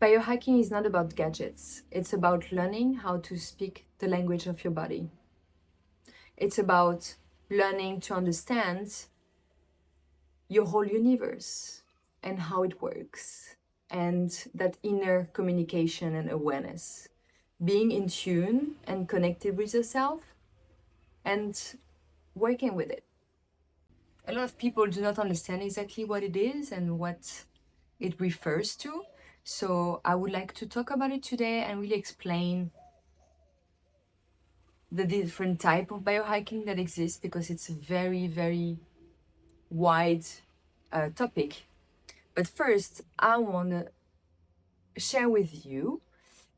Biohacking is not about gadgets. It's about learning how to speak the language of your body. It's about learning to understand your whole universe and how it works, and that inner communication and awareness. Being in tune and connected with yourself and working with it. A lot of people do not understand exactly what it is and what it refers to. So I would like to talk about it today and really explain the different type of biohacking that exists, because it's a very, very wide topic. But first, I want to share with you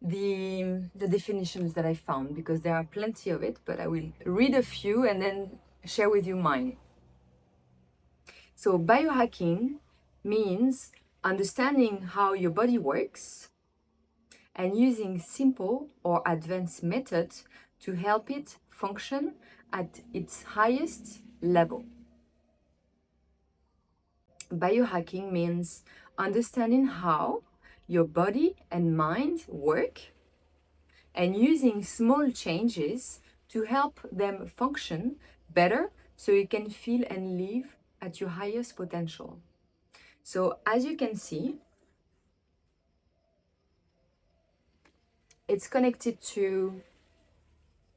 the definitions that I found, because there are plenty of it, but I will read a few and then share with you mine. So biohacking means understanding how your body works and using simple or advanced methods to help it function at its highest level. Biohacking means understanding how your body and mind work and using small changes to help them function better so you can feel and live at your highest potential. So as you can see, it's connected to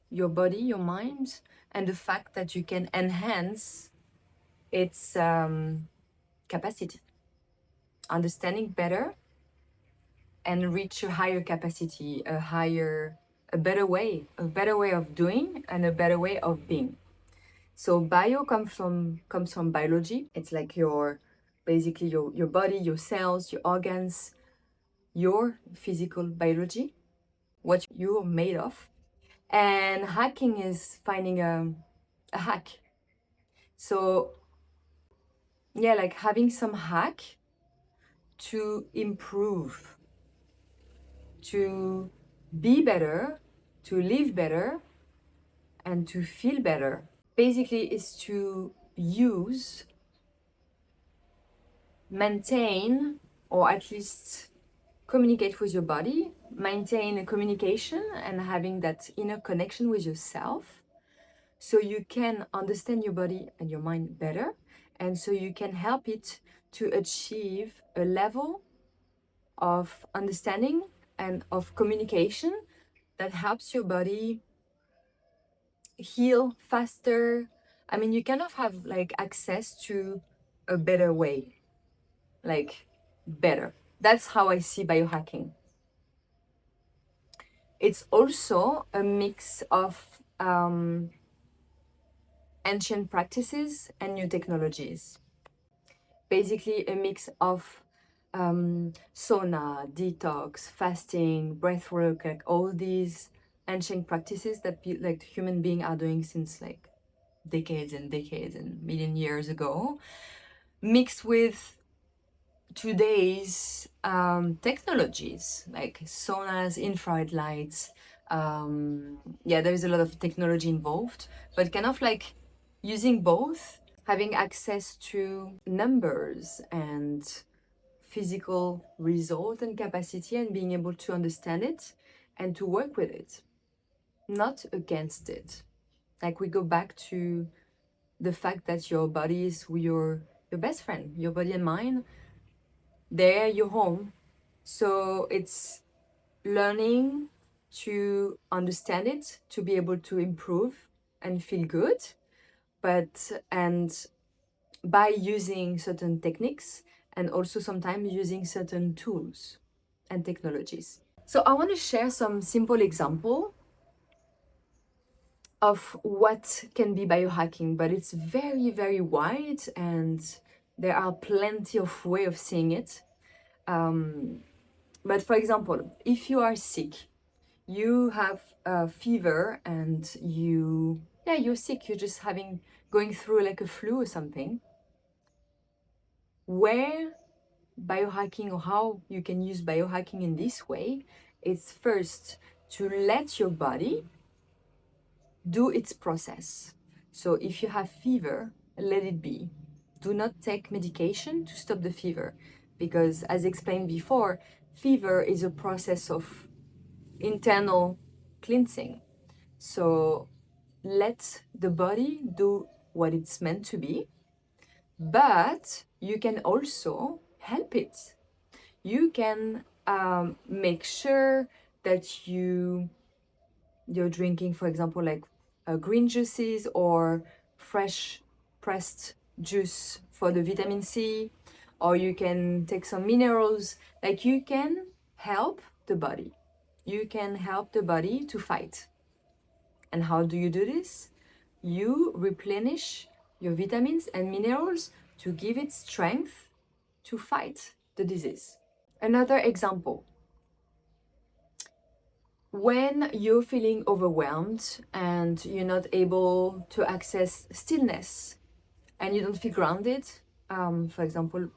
your body, your mind, and the fact that you can enhance its capacity, understanding better and reach a higher capacity, a better way of doing and a better way of being. So bio comes from biology. It's like basically your body, your cells, your organs, your physical biology, what you're made of. And hacking is finding a hack. So yeah, like having some hack to improve, to be better, to live better, and to feel better. Basically is to use, maintain, or at least communicate with your body, maintain a communication and having that inner connection with yourself, so you can understand your body and your mind better, and so you can help it to achieve a level of understanding and of communication that helps your body heal faster. I mean, you kind of have like access to a better way, like better. That's how I see biohacking. It's also a mix of ancient practices and new technologies. Basically, a mix of sauna, detox, fasting, breathwork, like all these ancient practices that like human beings are doing since like decades and million years ago, mixed with today's technologies like saunas, infrared lights. Yeah, there's a lot of technology involved, but kind of like using both, having access to numbers and physical result and capacity, and being able to understand it and to work with it, not against it. Like we go back to the fact that your body is your best friend, your body and mind, they're your home. So it's learning to understand it, to be able to improve and feel good, and by using certain techniques and also sometimes using certain tools and technologies. So I want to share some simple example of what can be biohacking, but it's very, very wide and there are plenty of way of seeing it. But for example, if you are sick, you have a fever and you're sick, you're just going through like a flu or something, where biohacking, or how you can use biohacking in this way, is first to let your body do its process. So if you have fever, let it be. Do not take medication to stop the fever, because as explained before, fever is a process of internal cleansing. So let the body do what it's meant to be, but you can also help it. You can make sure that you're drinking, for example, like green juices or fresh pressed juice for the vitamin C, or you can take some minerals. Like you can help the body. You can help the body to fight. And how do you do this? You replenish your vitamins and minerals to give it strength to fight the disease. Another example, when you're feeling overwhelmed and you're not able to access stillness and you don't feel grounded, for example,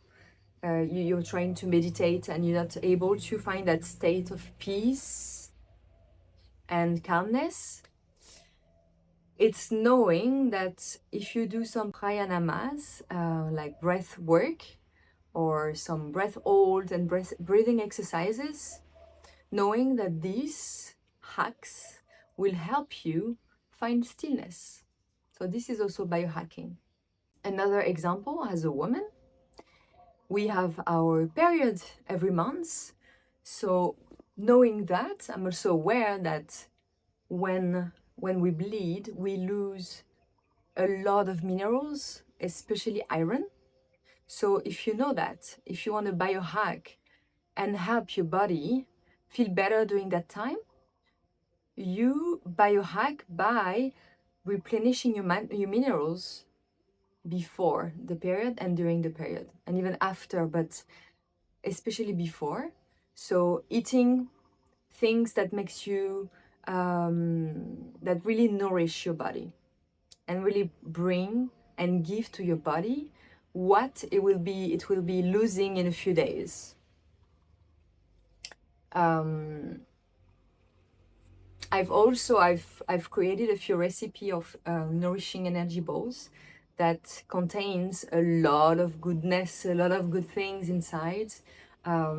you're trying to meditate and you're not able to find that state of peace and calmness, it's knowing that if you do some pranayama's, like breath work or some breath hold and breathing exercises, knowing that these hacks will help you find stillness. So this is also biohacking. Another example, as a woman, we have our period every month. So knowing that, I'm also aware that when we bleed, we lose a lot of minerals, especially iron. So if you know that, if you want to biohack and help your body feel better during that time, you biohack by replenishing your minerals before the period and during the period and even after, but especially before. So eating things that makes you that really nourish your body and really bring and give to your body what it will be losing in a few days. I've created a few recipe of nourishing energy bowls that contains a lot of goodness, a lot of good things inside,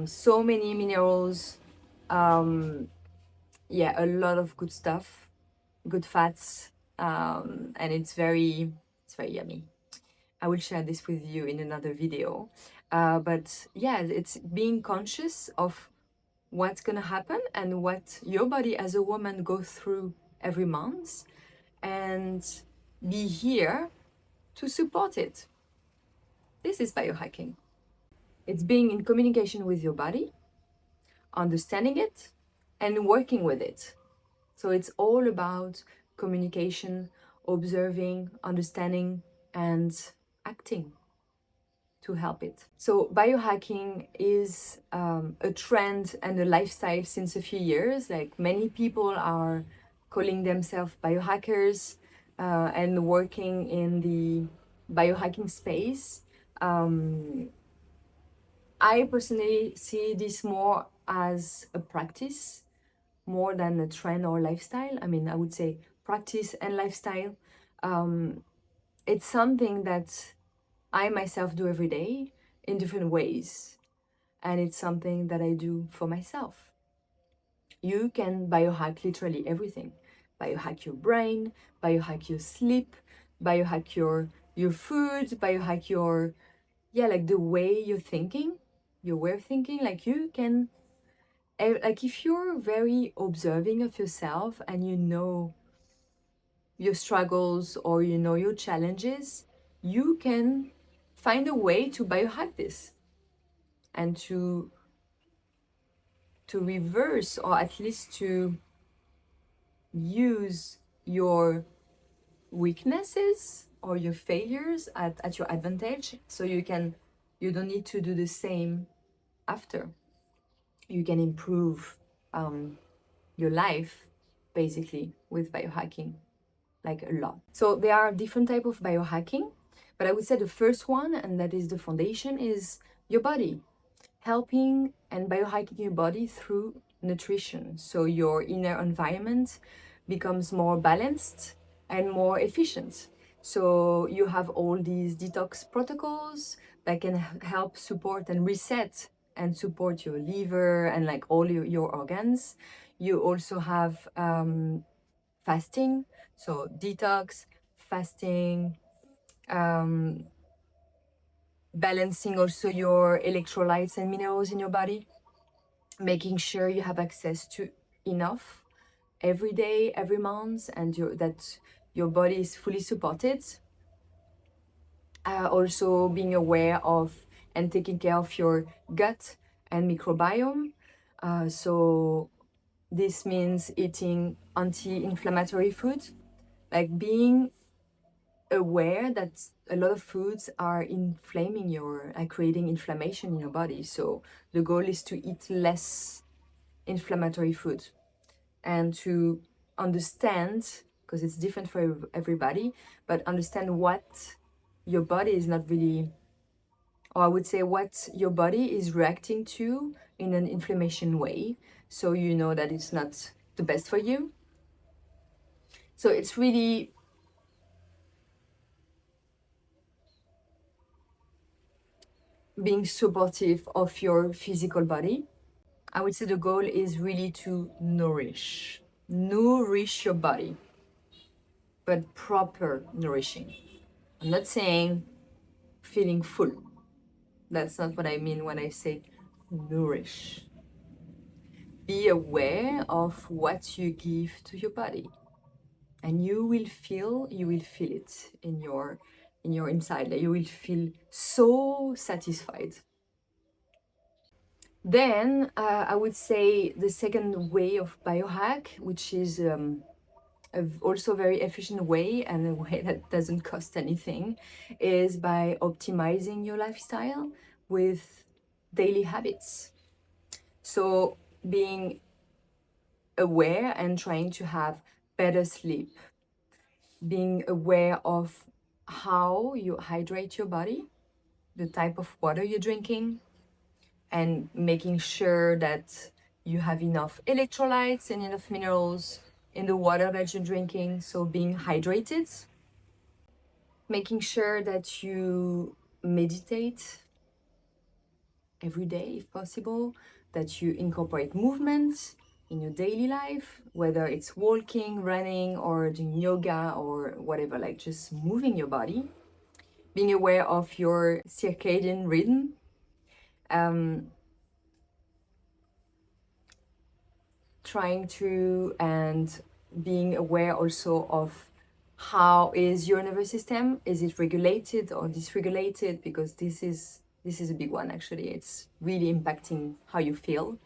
so many minerals, yeah, a lot of good stuff, good fats, and it's very yummy. I will share this with you in another video. But yeah, it's being conscious of what's gonna happen and what your body as a woman goes through every month, and be here to support it. This is biohacking. It's being in communication with your body, understanding it, and working with it. So it's all about communication, observing, understanding, and acting to help it. So biohacking is a trend and a lifestyle since a few years. Like many people are calling themselves biohackers and working in the biohacking space. I personally see this more as a practice more than a trend or lifestyle. I mean, I would say practice and lifestyle. It's something that I myself do every day in different ways. And it's something that I do for myself. You can biohack literally everything. Biohack your brain, biohack your sleep, biohack your food, biohack your, yeah, like the way you're thinking, your way of thinking. Like you can, like if you're very observing of yourself and you know your struggles or you know your challenges, you can find a way to biohack this and to reverse, or at least to use your weaknesses or your failures at your advantage, so you don't need to do the same after. You can improve your life basically with biohacking, like a lot. So there are different type of biohacking, but I would say the first one, and that is the foundation, is your body. Helping and biohacking your body through nutrition. So your inner environment becomes more balanced and more efficient. So you have all these detox protocols that can help support and reset and support your liver and like all your organs. You also have fasting, so detox, fasting, um, balancing also your electrolytes and minerals in your body, making sure you have access to enough every day, every month, and that your body is fully supported. Also being aware of and taking care of your gut and microbiome. So this means eating anti-inflammatory foods, like being aware that a lot of foods are inflaming creating inflammation in your body. So the goal is to eat less inflammatory food and to understand, because it's different for everybody, but understand what your body is not really, or I would say what your body is reacting to in an inflammation way. So you know that it's not the best for you. So it's really being supportive of your physical body. I would say the goal is really to nourish your body, but proper nourishing. I'm not saying feeling full. That's not what I mean when I say nourish. Be aware of what you give to your body, and you will feel it in your inside. Like you will feel so satisfied. Then I would say the second way of biohack, which is also very efficient way and a way that doesn't cost anything, is by optimizing your lifestyle with daily habits. So being aware and trying to have better sleep, being aware of how you hydrate your body, the type of water you're drinking, and making sure that you have enough electrolytes and enough minerals in the water that you're drinking. So being hydrated, making sure that you meditate every day if possible, that you incorporate movement in your daily life, whether it's walking, running, or doing yoga or whatever, like just moving your body, being aware of your circadian rhythm, um, trying to and being aware also of how is your nervous system, is it regulated or dysregulated, because this is a big one actually. It's really impacting how you feel.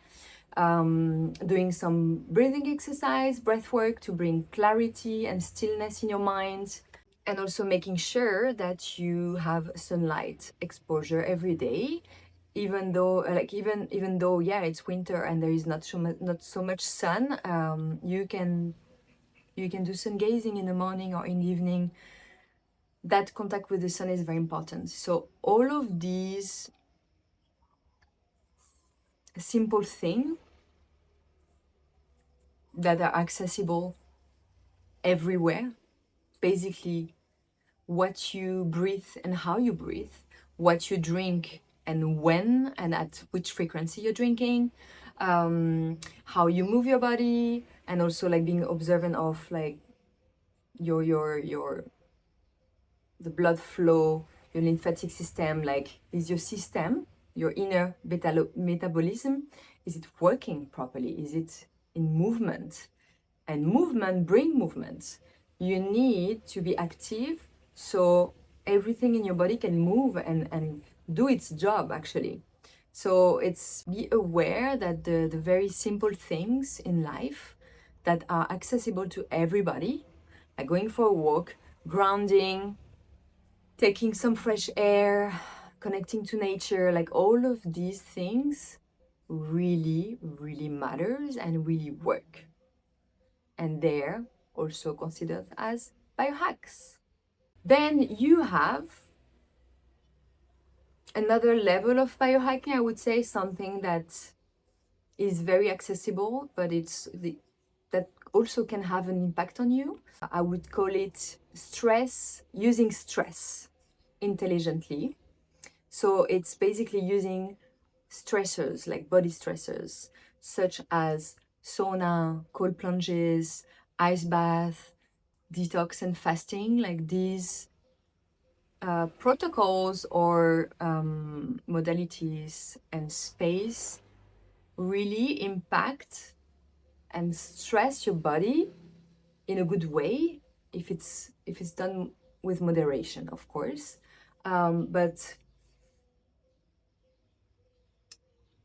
Doing some breathing exercise, breath work to bring clarity and stillness in your mind, and also making sure that you have sunlight exposure every day, even though even though yeah, it's winter and there is not so much sun. You can do sun gazing in the morning or in the evening. That contact with the sun is very important. So all of these simple things that are accessible everywhere, basically what you breathe and how you breathe, what you drink and when and at which frequency you're drinking, how you move your body, and also like being observant of like your the blood flow, your lymphatic system, like is your system, your inner metabolism, is it working properly? Is it in movement? And movement bring movement. You need to be active so everything in your body can move and do its job actually. So it's be aware that the very simple things in life that are accessible to everybody, like going for a walk, grounding, taking some fresh air, connecting to nature, like all of these things really, really matters and really work. And they're also considered as biohacks. Then you have another level of biohacking, I would say, something that is very accessible, but that also can have an impact on you. I would call it using stress intelligently. So it's basically using stressors, like body stressors, such as sauna, cold plunges, ice bath, detox and fasting, like these protocols or modalities and space really impact and stress your body in a good way if it's done with moderation, of course. But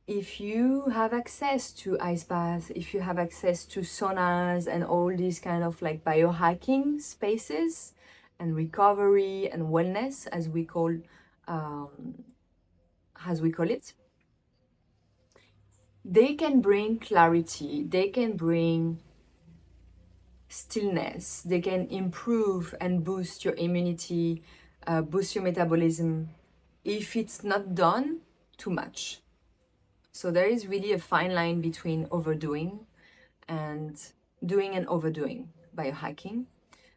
if you have access to ice baths, if you have access to saunas and all these kind of like biohacking spaces and recovery and wellness, um, as we call it, they can bring clarity, they can bring stillness, they can improve and boost your immunity, boost your metabolism if it's not done too much. So there is really a fine line between overdoing and doing and overdoing biohacking.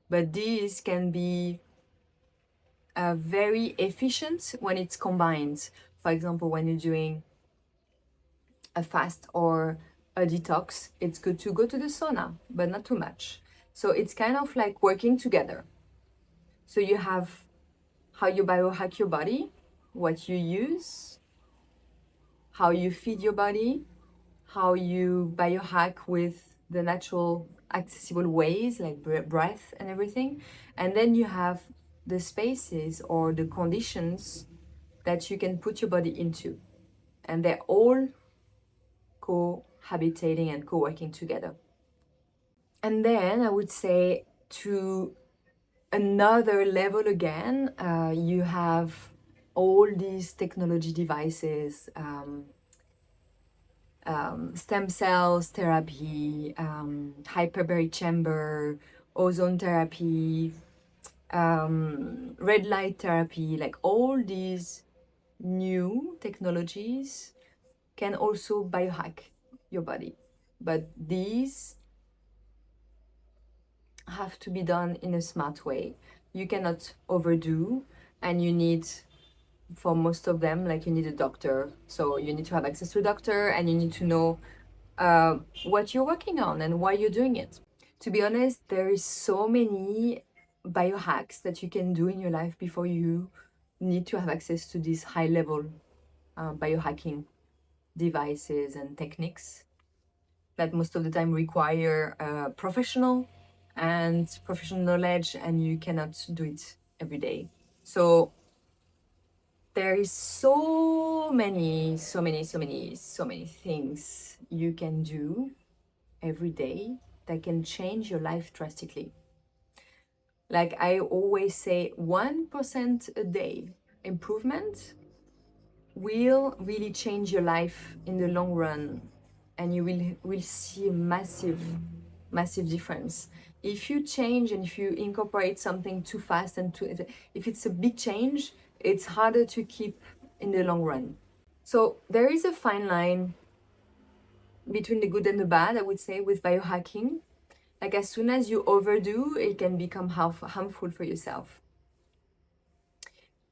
But these can be very efficient when it's combined. For example, when you're doing a fast or a detox, it's good to go to the sauna, but not too much. So it's kind of like working together. So you have how you biohack your body, what you use, how you feed your body, how you biohack with the natural accessible ways like breath and everything. And then you have the spaces or the conditions that you can put your body into. And they're all cohabitating and co-working together. And then I would say to another level again, you have all these technology devices, stem cells therapy, hyperbaric chamber, ozone therapy, red light therapy, like all these new technologies can also biohack your body. But these have to be done in a smart way. You cannot overdo, and you need, for most of them, like you need a doctor. So you need to have access to a doctor, and you need to know what you're working on and why you're doing it. To be honest, there is so many biohacks that you can do in your life before you need to have access to these high level biohacking devices and techniques that most of the time require professional and professional knowledge, and you cannot do it every day. So there is so many things you can do every day that can change your life drastically. Like I always say, 1% a day improvement will really change your life in the long run, and you will see a massive difference. If you change and if you incorporate something too fast and if it's a big change, it's harder to keep in the long run. So there is a fine line between the good and the bad, I would say, with biohacking. Like as soon as you overdo, it can become harmful for yourself.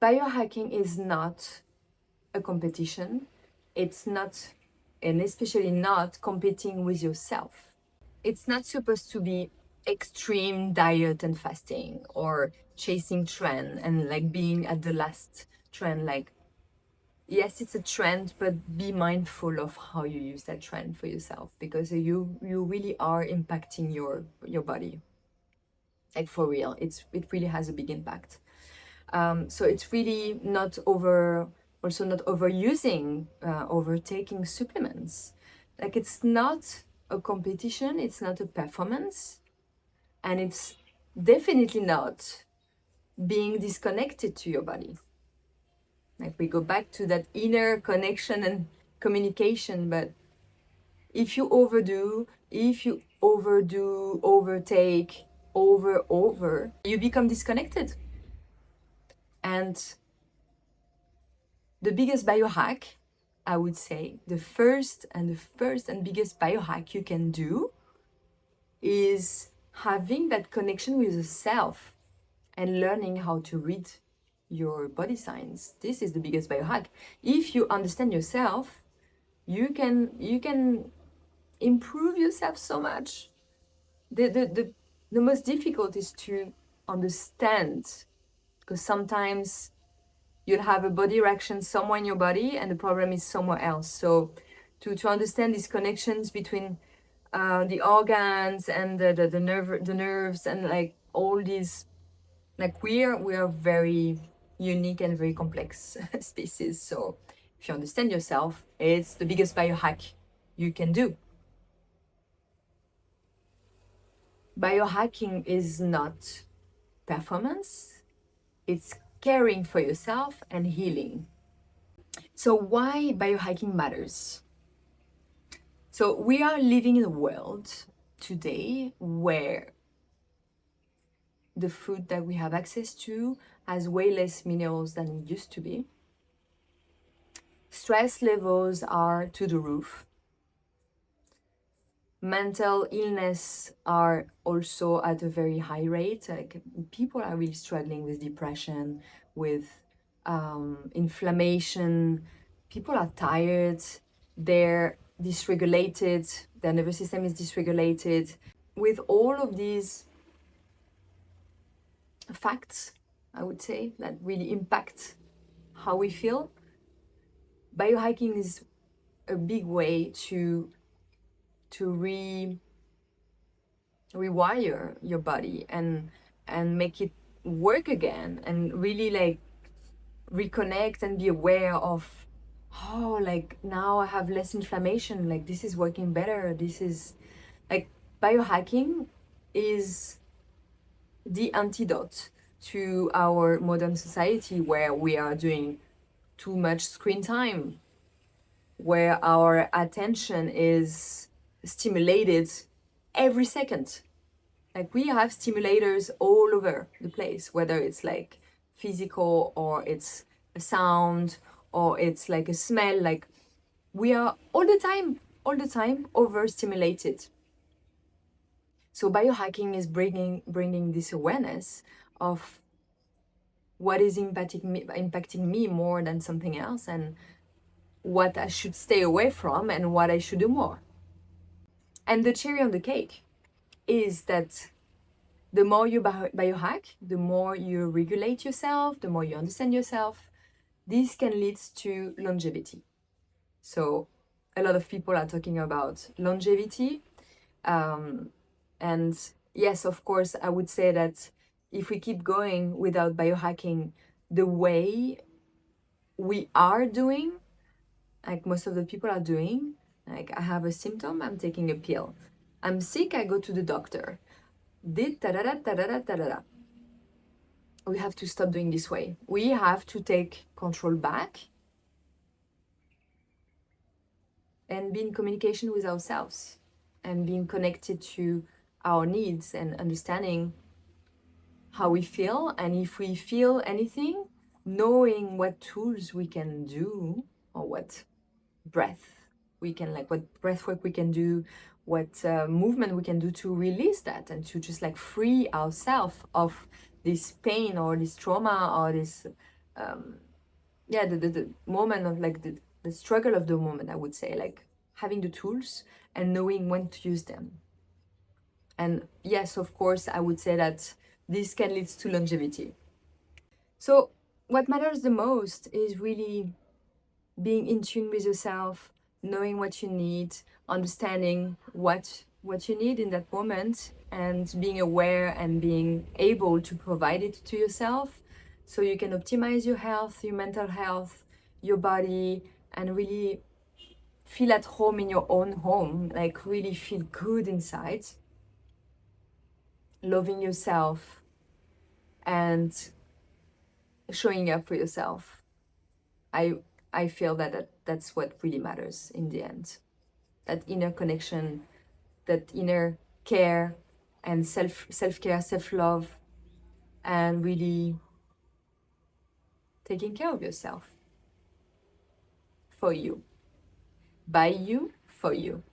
Biohacking is not a competition. It's not, and especially not competing with yourself. It's not supposed to be extreme diet and fasting or chasing trend and like being at the last trend. Like, yes, it's a trend, but be mindful of how you use that trend for yourself, because you really are impacting your body. Like for real, it really has a big impact. So it's really not also not overusing, overtaking supplements. Like it's not a competition, it's not a performance, and it's definitely not being disconnected to your body. Like we go back to that inner connection and communication, but if you overdo, overtake, over, you become disconnected. And the biggest biohack, I would say, the first and biggest biohack you can do is having that connection with the self and learning how to read your body signs. This is the biggest biohack. If you understand yourself, you can improve yourself so much. The most difficult is to understand, because sometimes you'll have a body reaction somewhere in your body and the problem is somewhere else. So to understand these connections between the organs and the nerves and like all these, like we are very unique and very complex species. So if you understand yourself, it's the biggest biohack you can do. Biohacking is not performance, it's caring for yourself and healing. So why biohacking matters? So we are living in a world today where the food that we have access to has way less minerals than it used to be. Stress levels are to the roof. Mental illness are also at a very high rate. Like people are really struggling with depression, with inflammation. People are tired. They're dysregulated. Their nervous system is dysregulated. With all of these facts, I would say, that really impact how we feel, biohacking is a big way to rewire your body and make it work again, and really like reconnect and be aware of, oh, like now I have less inflammation, like this is working better. This is like biohacking is the antidote to our modern society where we are doing too much screen time, where our attention is stimulated every second. Like we have stimulators all over the place, whether it's like physical or it's a sound or it's like a smell. Like we are all the time overstimulated. So biohacking is bringing this awareness of what is impacting me more than something else, and what I should stay away from and what I should do more. And the cherry on the cake is that the more you biohack, the more you regulate yourself, the more you understand yourself, this can lead to longevity. So a lot of people are talking about longevity. And yes, of course, I would say that if we keep going without biohacking the way we are doing, like most of the people are doing, like I have a symptom, I'm taking a pill. I'm sick, I go to the doctor. Did ta-da-da, ta-da-da, ta-da-da. We have to stop doing this way. We have to take control back and be in communication with ourselves and being connected to our needs and understanding how we feel. And if we feel anything, knowing what tools we can do, or what breath we can, like what breath work we can do, what movement we can do to release that and to just like free ourselves of this pain or this trauma or this the moment of like the struggle of the moment, I would say, like having the tools and knowing when to use them. And yes, of course, I would say that this can lead to longevity. So what matters the most is really being in tune with yourself, knowing what you need, understanding what you need in that moment, and being aware and being able to provide it to yourself so you can optimize your health, your mental health, your body, and really feel at home in your own home, like really feel good inside, loving yourself and showing up for yourself. I feel that's what really matters in the end. That inner connection, that inner care and self-care, self-love, and really taking care of yourself for you, by you, for you.